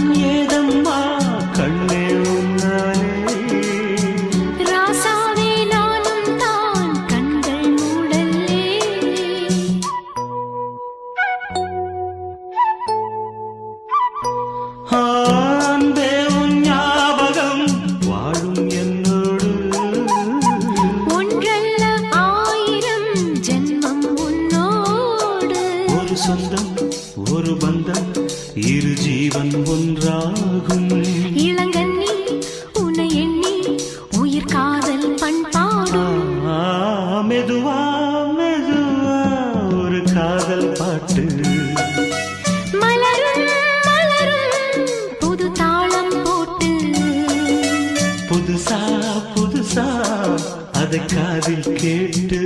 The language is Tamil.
கண்ணம் ஏதம்மா கண்ணே உன்னாலே ராசாவே நானும் தான் கண்கள் மூடல்லே அன்பே உன் ஞாபகம் வாழும் என்னோடு ஒன்றல்ல ஆயிரம் ஜென்மம் உன்னோடு ஒரு சொந்தம் ஒரு பந்தம் இரு ஜீவன் ஒன்றாகும் இளங்கண்ணி உன்னை எண்ணி உயிர் காதல் பண்பாடும் மெதுவா மெதுவா ஒரு காதல் பாட்டு மலரும் மலரும் புது தாளம் போட்டு புதுசா புதுசா அதை காதில் கேட்டு